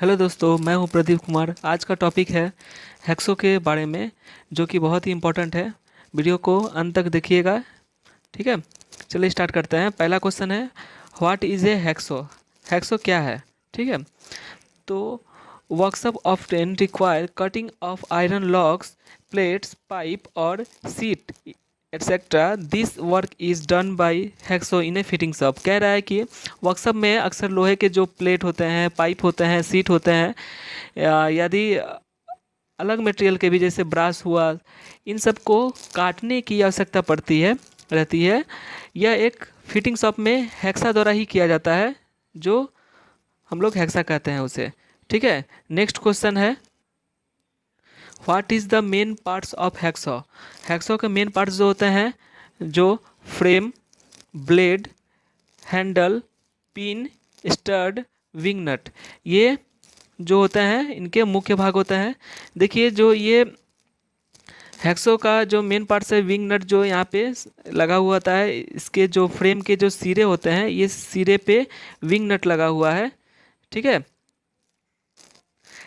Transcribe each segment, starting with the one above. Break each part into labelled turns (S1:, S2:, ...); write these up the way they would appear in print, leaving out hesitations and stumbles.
S1: Hello दोस्तों, मैं हूं प्रदीप कुमार। आज का टॉपिक है हैक्सो के बारे में, जो कि बहुत ही इम्पोर्टेंट है। वीडियो को अंत तक देखिएगा। ठीक है, चलिए स्टार्ट करते हैं। पहला क्वेश्चन है, what is a hacksaw? Hacksaw क्या है? ठीक है, तो workshop of train require cutting of iron locks, plates, pipe और sheet etcetera. This work is done by hacksaw in a fitting shop. कह रहा है कि वर्कशॉप में अक्सर लोहे के जो प्लेट होते हैं, पाइप होते हैं, सीट होते हैं, यदि अलग मटेरियल के भी जैसे ब्रास हुआ, इन सब को काटने की आवश्यकता पड़ती है रहती है। यह एक फिटिंग शॉप में हैक्सा द्वारा ही किया जाता है, जो हम लोग हैक्सा कहते हैं उसे। ठीक है, नेक्स्ट क्वेश्चन है, what is the main parts of hacksaw? Hacksaw के मेन पार्ट्स जो होते हैं, जो frame, blade, handle, pin, stud, wing nut, ये जो होते हैं इनके मुख्य भाग होते हैं। देखिए, जो ये हैक्सो का जो मेन पार्ट्स है, विंग नट जो यहाँ पे लगा हुआ होता है, इसके जो फ्रेम के जो सिरे होते हैं, ये सिरे पे विंग नट लगा हुआ है। ठीक है,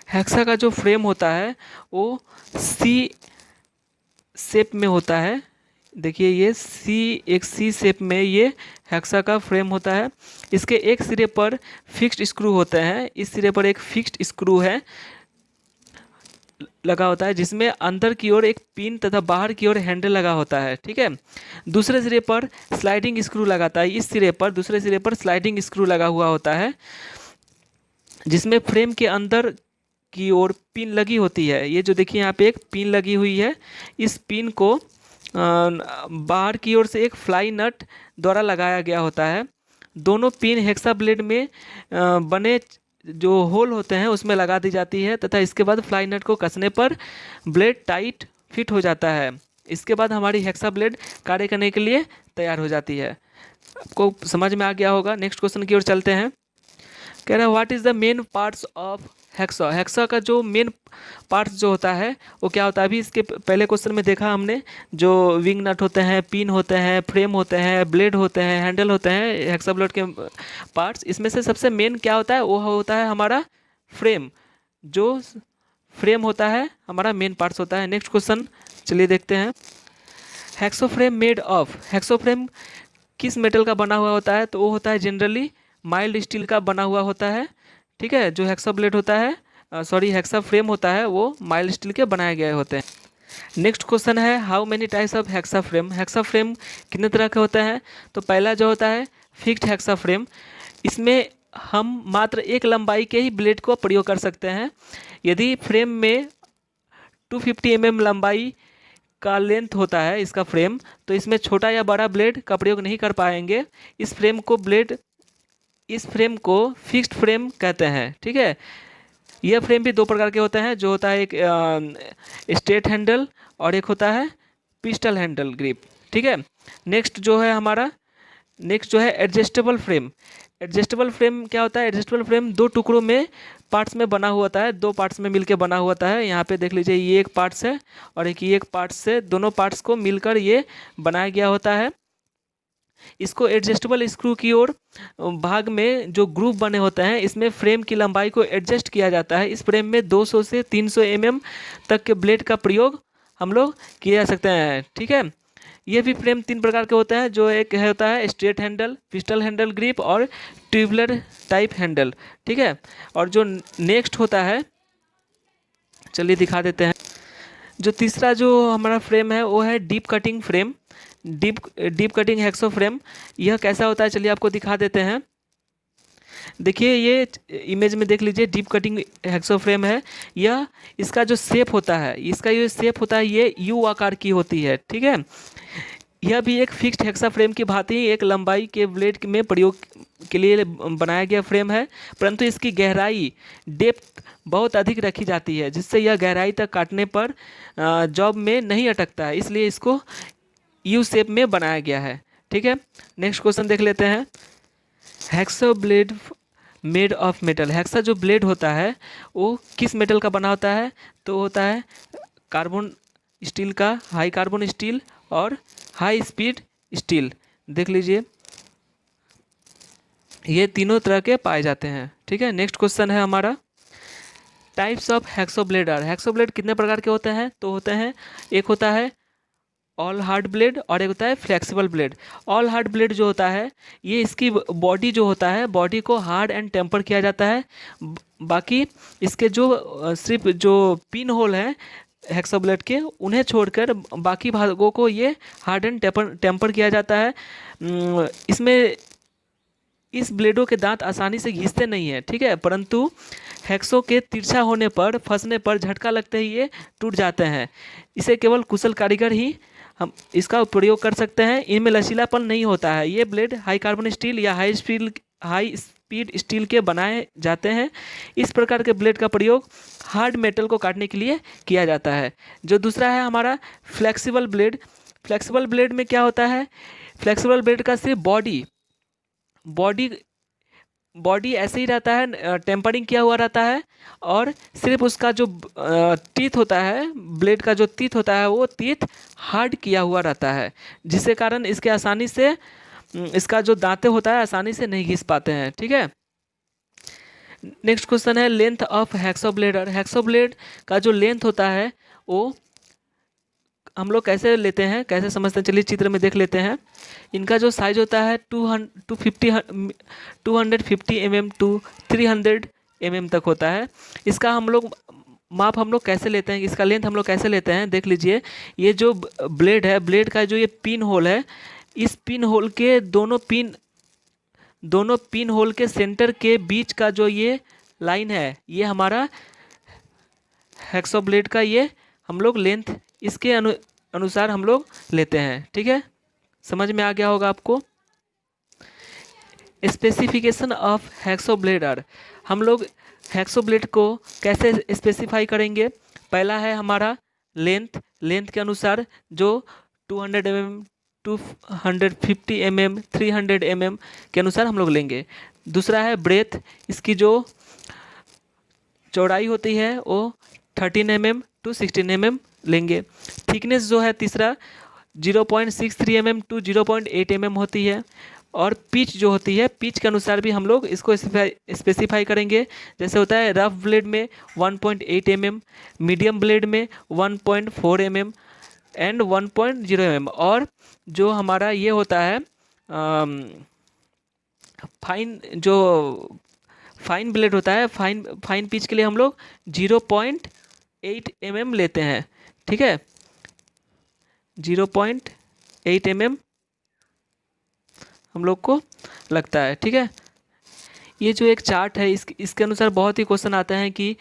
S1: हेक्सा का जो फ्रेम होता है वो सी शेप में होता है। देखिए, ये एक सी शेप में ये हेक्सा का फ्रेम होता है। इसके एक सिरे पर फिक्स्ड स्क्रू होते हैं। इस सिरे पर एक फिक्स्ड स्क्रू है लगा होता है, जिसमें अंदर की ओर एक पिन तथा बाहर की ओर हैंडल लगा होता है। ठीक है, दूसरे सिरे पर स्लाइडिंग स्क्रू लगाता है। इस सिरे पर, दूसरे सिरे पर स्लाइडिंग स्क्रू लगा हुआ होता है, जिसमें फ्रेम के अंदर की ओर पिन लगी होती है। ये जो देखिए यहाँ पे एक पिन लगी हुई है, इस पिन को बाहर की ओर से एक फ्लाई नट द्वारा लगाया गया होता है। दोनों पिन हेक्सा ब्लेड में बने जो होल होते हैं उसमें लगा दी जाती है, तथा इसके बाद फ्लाई नट को कसने पर ब्लेड टाइट फिट हो जाता है। इसके बाद हमारी हेक्सा ब्लेड कार्य करने के लिए तैयार हो जाती है। आपको समझ में आ गया होगा। नेक्स्ट क्वेश्चन की ओर चलते हैं। कह रहा है, what is the main parts of hexa? Hexa का जो मेन पार्ट्स जो होता है वो क्या होता है? अभी इसके पहले क्वेश्चन में देखा हमने, जो विंग नट होते हैं, पिन होते हैं, फ्रेम होते हैं, ब्लेड होते हैं, हैंडल होते हैं, हेक्सा ब्लेड के पार्ट्स। इसमें से सबसे मेन क्या होता है? वो होता है हमारा फ्रेम। जो फ्रेम होता है हमारा मेन पार्ट्स होता है। नेक्स्ट क्वेश्चन चलिए देखते हैं। Hexo frame made of, hexo frame किस मेटल का बना हुआ होता है? तो वो होता है जनरली माइल्ड स्टील का बना हुआ होता है। ठीक है, जो हेक्सा ब्लेड होता है, हेक्सा फ्रेम होता है, वो माइल्ड स्टील के बनाए गए होते हैं। नेक्स्ट क्वेश्चन है, how many types of hexa frame? Hexa frame कितने तरह के होते हैं? तो पहला जो होता है फिक्स्ड हेक्सा फ्रेम। इसमें हम मात्र एक लंबाई के ही ब्लेड को प्रयोग कर सकते हैं। यदि फ्रेम में 250 mm लंबाई का लेंथ होता है इसका फ्रेम, तो इसमें छोटा या बड़ा ब्लेड का प्रयोग नहीं कर पाएंगे। इस फ्रेम को फिक्स्ड फ्रेम कहते हैं। ठीक है, यह फ्रेम भी दो प्रकार के होते हैं, जो होता है एक स्ट्रेट हैंडल और एक होता है पिस्टल हैंडल ग्रिप। ठीक है, नेक्स्ट जो है एडजस्टेबल फ्रेम। एडजस्टेबल फ्रेम क्या होता है? एडजस्टेबल फ्रेम दो टुकड़ों में पार्ट्स में बना हुआ होता है, दो पार्ट्स में मिलकर बना हुआ होता है। यहाँ पे देख लीजिए, ये एक पार्ट्स है और ये एक पार्ट्स से, दोनों पार्ट्स को मिलकर ये बनाया गया होता है। इसको एडजस्टेबल स्क्रू की ओर भाग में जो ग्रूव बने होते हैं, इसमें फ्रेम की लंबाई को एडजस्ट किया जाता है। इस फ्रेम में 200 से 300 mm तक के ब्लेड का प्रयोग हम लोग किया जा सकते हैं। ठीक है, ये भी फ्रेम तीन प्रकार के होते हैं, जो एक होता है straight handle, pistol handle grip और ट्यूबुलर टाइप हैंडल। ठीक है, और जो नेक्स्ट होता है, चलिए दिखा देते हैं। जो तीसरा जो हमारा फ्रेम है वो है deep cutting frame, deep cutting hexo frame. यह कैसा होता है, चलिए आपको दिखा देते हैं। देखिए, ये इमेज में देख लीजिए, डीप कटिंग हेक्सो फ्रेम है। यह इसका जो शेप होता है, ये यू आकार की होती है। ठीक है, यह भी एक फिक्स्ड हेक्सा फ्रेम की भांति एक लंबाई के ब्लेड में प्रयोग के लिए बनाया गया फ्रेम है, परंतु इसकी गहराई डेप्थ बहुत अधिक रखी जाती है, जिससे यह गहराई तक काटने पर जॉब में नहीं अटकता है, इसलिए इसको यू शेप में बनाया गया है। ठीक है, नेक्स्ट क्वेश्चन देख लेते हैं। Hexa blade made of metal. Hexa जो ब्लेड होता है वो किस मेटल का बना होता है? तो होता है कार्बन स्टील का, हाई कार्बन स्टील और हाई स्पीड स्टील। देख लीजिए, ये तीनों तरह के पाए जाते हैं। ठीक है, नेक्स्ट क्वेश्चन है हमारा, types of hacksaw blade are, hacksaw blade कितने प्रकार के होते हैं? तो होते हैं, एक होता है ऑल हार्ड ब्लेड और एक होता है flexible blade. All hard blade जो होता है, ये इसकी बॉडी जो होता है, बॉडी को हार्ड एंड टेम्पर किया जाता है। बाकी इसके जो सिर्फ जो पिन होल है हेक्सो ब्लेड के, उन्हें छोड़कर बाकी भागों को ये हार्ड एंड टेम्पर किया जाता है। इसमें इस ब्लेडों के दांत आसानी से घिसते नहीं हैं, ठीक है, परंतु हैक्सो के तिरछा होने पर, फंसने पर, झटका लगते ही ये टूट जाते हैं। इसे केवल कुशल कारीगर ही हम इसका प्रयोग कर सकते हैं। इनमें लचीलापन नहीं होता है। ये ब्लेड हाई कार्बन स्टील या हाई स्पीड स्टील के बनाए जाते हैं। इस प्रकार के ब्लेड का प्रयोग हार्ड मेटल को काटने के लिए किया जाता है। जो दूसरा है हमारा फ्लेक्सिबल ब्लेड। फ्लेक्सिबल ब्लेड में क्या होता है? फ्लेक्सिबल ब्लेड का सिर्फ बॉडी ऐसे ही रहता है, टेम्परिंग किया हुआ रहता है, और सिर्फ उसका जो टीथ होता है, ब्लेड का जो टीथ होता है, वो टीथ हार्ड किया हुआ रहता है, जिसके कारण इसके आसानी से इसका जो दांते होता है आसानी से नहीं घिस पाते हैं, ठीक है। नेक्स्ट क्वेश्चन है length of hacksaw bladder. Hacksaw blade का जो लेंथ होता है वो हम लोग कैसे लेते हैं, कैसे समझते हैं, चलिए चित्र में देख लेते हैं। इनका जो साइज होता है 250 mm टू 300 mm तक होता है। इसका हम लोग माप हम लोग कैसे लेते हैं, इसका लेंथ हम लोग कैसे लेते हैं, देख लीजिए। ये जो ब्लेड है, ब्लेड का जो ये पिन होल है, इस पिन होल के दोनों पिन होल के सेंटर के बीच का जो ये लाइन है, ये हमारा हैक्सो ब्लेड का ये हम लोग लेंथ इसके अनुसार हम लोग लेते हैं, ठीक है। समझ में आ गया होगा आपको। Specification of hacksaw blade. हम लोग हैक्सो ब्लेड को कैसे स्पेसिफाई करेंगे? पहला है हमारा लेंथ के अनुसार जो 200 mm, 250 mm, 300 mm के अनुसार हम लोग लेंगे। दूसरा है ब्रेथ। इसकी जो चौड़ाई होती है वो 13 mm टू 16 mm लेंगे। थिकनेस जो है तीसरा 0.63 mm टू 0.8 mm होती है। और पिच जो होती है, पिच के अनुसार भी हम लोग इसको स्पेसिफाई करेंगे। जैसे होता है रफ ब्लेड में 1.8 mm, मीडियम ब्लेड में 1.4 mm एंड 1.0 mm। और जो हमारा ये होता है फाइन ब्लेड होता है, फाइन पिच के लिए हम लोग 0.8 mm लेते हैं, ठीक है। 0.8 mm हम लोग को लगता है, ठीक है। ये जो एक चार्ट है इसके अनुसार बहुत ही क्वेश्चन आते हैं कि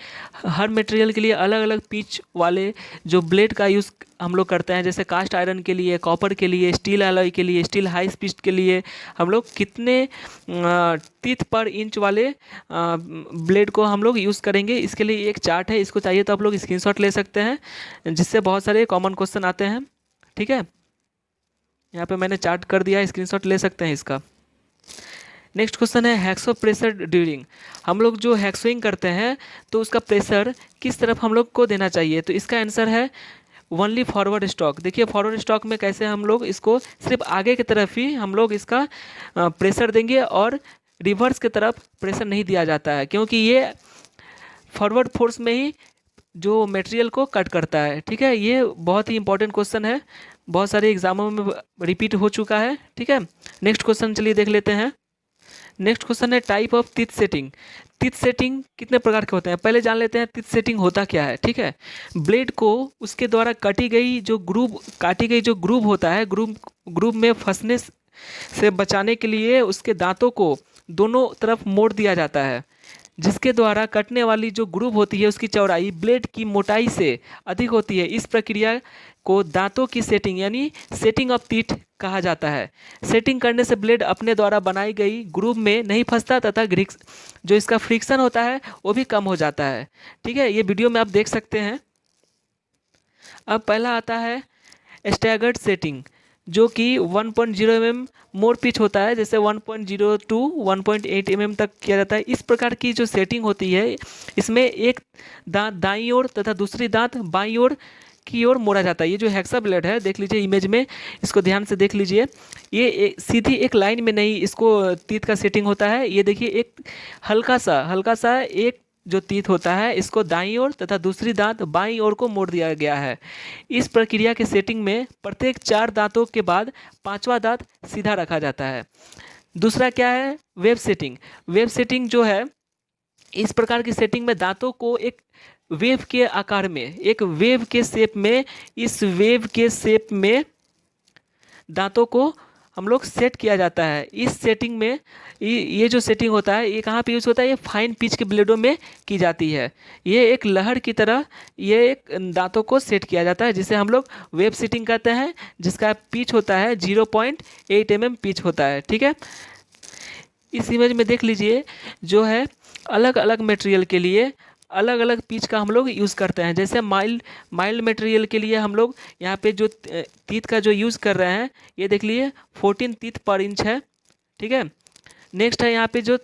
S1: हर मटेरियल के लिए अलग अलग पिच वाले जो ब्लेड का यूज़ हम लोग करते हैं। जैसे कास्ट आयरन के लिए, कॉपर के लिए, स्टील अलॉय के लिए, स्टील हाई स्पीड के लिए हम लोग कितने टीथ पर इंच वाले ब्लेड को हम लोग यूज़ करेंगे, इसके लिए एक चार्ट है। इसको चाहिए तो आप लोग स्क्रीनशॉट ले सकते हैं, जिससे बहुत सारे कॉमन क्वेश्चन आते हैं, ठीक है। यहाँ पे मैंने चार्ट कर दिया है, स्क्रीनशॉट ले सकते हैं इसका। नेक्स्ट क्वेश्चन है हैक्सो प्रेशर ड्यूरिंग। हम लोग जो हैक्सोइंग करते हैं तो उसका प्रेशर किस तरफ हम लोग को देना चाहिए? तो इसका आंसर है ओनली फॉरवर्ड स्टॉक। देखिए फॉरवर्ड स्टॉक में कैसे हम लोग इसको सिर्फ आगे की तरफ ही हम लोग इसका प्रेशर देंगे, और रिवर्स की तरफ प्रेशर नहीं दिया जाता है, क्योंकि ये फॉरवर्ड फोर्स में ही जो मटेरियल को कट करता है, ठीक है। ये बहुत ही इंपॉर्टेंट क्वेश्चन है, बहुत सारे एग्जामों में रिपीट हो चुका है, ठीक है। नेक्स्ट क्वेश्चन चलिए देख लेते हैं। नेक्स्ट क्वेश्चन है type of teeth setting. Teeth setting कितने प्रकार के होते हैं, पहले जान लेते हैं टीथ सेटिंग होता क्या है, ठीक है। ब्लेड को उसके द्वारा काटी गई जो ग्रूव होता है, ग्रूव में फंसने से बचाने के लिए उसके दांतों को दोनों तरफ मोड़ दिया जाता है, जिसके द्वारा कटने वाली जो ग्रूव होती है उसकी चौड़ाई ब्लेड की मोटाई से अधिक होती है। इस प्रक्रिया को दांतों की सेटिंग यानी सेटिंग ऑफ टीथ कहा जाता है। सेटिंग करने से ब्लेड अपने द्वारा बनाई गई ग्रूव में नहीं फंसता तथा जो इसका फ्रिक्शन होता है वो भी कम हो जाता है, ठीक है। ये वीडियो में आप देख सकते हैं। अब पहला आता है स्टैगर्ड सेटिंग, जो कि 1.0 mm मोर पिच होता है, जैसे 1.0 टू 1.8 mm तक किया जाता है। इस प्रकार की जो सेटिंग होती है, इसमें एक दांत दाईं ओर तथा दूसरी दांत बाईं ओर की ओर मोड़ा जाता है। ये जो हेक्सा ब्लेड है, देख लीजिए इमेज में, इसको ध्यान से देख लीजिए। ये सीधी एक लाइन में नहीं इसको टीथ का सेटिंग होता है। ये देखिए एक हल्का सा एक जो तीत होता है इसको दाईं ओर तथा दूसरी दांत बाईं ओर को मोड़ दिया गया है। इस प्रक्रिया के सेटिंग में प्रत्येक 4 दांतों के बाद 5वां दांत सीधा रखा जाता है। दूसरा क्या है, वेव सेटिंग। वेव सेटिंग जो है, इस प्रकार की सेटिंग में दांतों को एक वेव के आकार में, एक वेव के शेप में, इस वेव के शेप में दांतों को हम लोग सेट किया जाता है। इस सेटिंग में ये जो सेटिंग होता है ये कहाँ पे यूज़ होता है, ये फाइन पिच के ब्लेडों में की जाती है। ये एक लहर की तरह ये एक दांतों को सेट किया जाता है जिसे हम लोग वेव सेटिंग कहते हैं, जिसका पिच होता है 0.8 mm पिच होता है। ठीक है, इस इमेज में देख लीजिए जो है अलग अलग मटेरियल के लिए अलग अलग पिच का हम लोग यूज़ करते हैं। जैसे माइल्ड मटेरियल के लिए हम लोग यहाँ पे जो तीत का जो यूज़ कर रहे हैं ये देख लीजिए 14 तीत पर इंच है। ठीक है, नेक्स्ट है यहाँ पे जो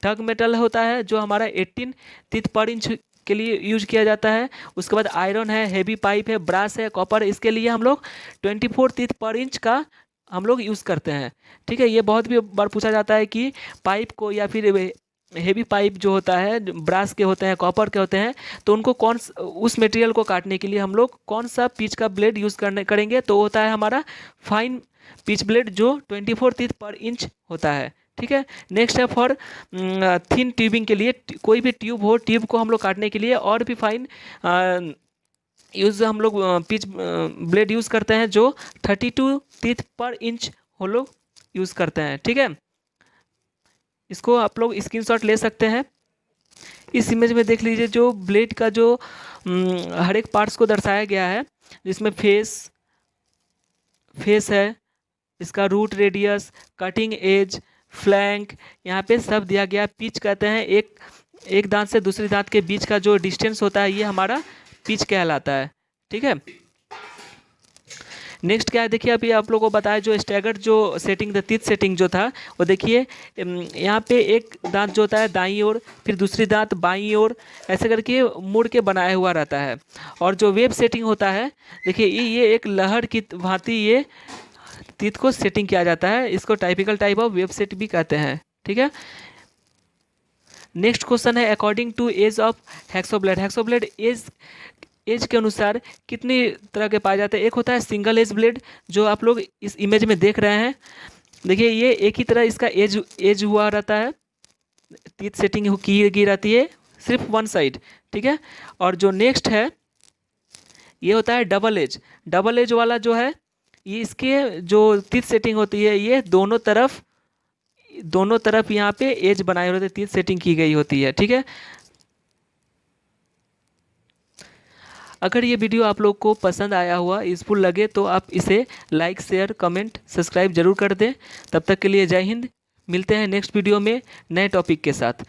S1: टग मेटल होता है जो हमारा 18 तीत पर इंच के लिए यूज किया जाता है। उसके बाद आयरन है, हेवी पाइप है, ब्रास है, कॉपर, इसके लिए हम लोग 24 तीत पर इंच का हम लोग यूज़ करते हैं। ठीक है, ये बहुत भी बार पूछा जाता है कि पाइप को या फिर हेवी पाइप जो होता है ब्रास के होते हैं, कॉपर के होते हैं, तो उनको उस मटेरियल को काटने के लिए हम लोग कौन सा पिच का ब्लेड यूज़ करेंगे, तो होता है हमारा फाइन पिच ब्लेड जो 24 तीत पर इंच होता है। ठीक है, नेक्स्ट है फॉर थिन ट्यूबिंग के लिए, कोई भी ट्यूब हो, ट्यूब को हम लोग काटने के लिए और भी फाइन यूज़ हम लोग पिच ब्लेड यूज़ करते हैं जो 32 तीत पर इंच हम लोग यूज़ करते हैं। ठीक है, इसको आप लोग स्क्रीनशॉट ले सकते हैं। इस इमेज में देख लीजिए जो ब्लेड का जो हर एक पार्ट्स को दर्शाया गया है, जिसमें फेस है, इसका root radius, cutting edge, flank, यहाँ पे सब दिया गया। पिच कहते हैं एक दांत से दूसरी दांत के बीच का जो डिस्टेंस होता है ये हमारा पिच कहलाता है। ठीक है, नेक्स्ट क्या है देखिए, अभी आप लोगों को बताया जो स्टैगर्ड जो सेटिंग, तीत सेटिंग जो था वो देखिए यहाँ पे एक दांत जो होता है दाईं ओर, फिर दूसरी दांत बाईं ओर, ऐसे करके मुड़ के बनाया हुआ रहता है। और जो वेव सेटिंग होता है देखिए ये एक लहर की भांति ये तीत को सेटिंग किया जाता है। इसको typical type of wave set भी कहते हैं। ठीक है, नेक्स्ट क्वेश्चन है according to edge of hacksaw blade. Hacksaw blade edge के अनुसार कितनी तरह के पाए जाते हैं। एक होता है सिंगल एज ब्लेड जो आप लोग इस इमेज में देख रहे हैं। देखिए ये एक ही तरह इसका एज हुआ रहता है, तीत सेटिंग की गई रहती है सिर्फ वन साइड। ठीक है, और जो नेक्स्ट है ये होता है डबल एज। डबल एज वाला जो है ये इसके जो तीत सेटिंग होती है ये दोनों तरफ यहाँ पे एज बनाए होते हैं, तीत सेटिंग की गई होती है। ठीक है, अगर ये वीडियो आप लोग को पसंद आया हुआ, यूज़फुल लगे तो आप इसे लाइक, शेयर, कमेंट, सब्सक्राइब जरूर कर दें। तब तक के लिए जय हिंद। मिलते हैं नेक्स्ट वीडियो में नए टॉपिक के साथ।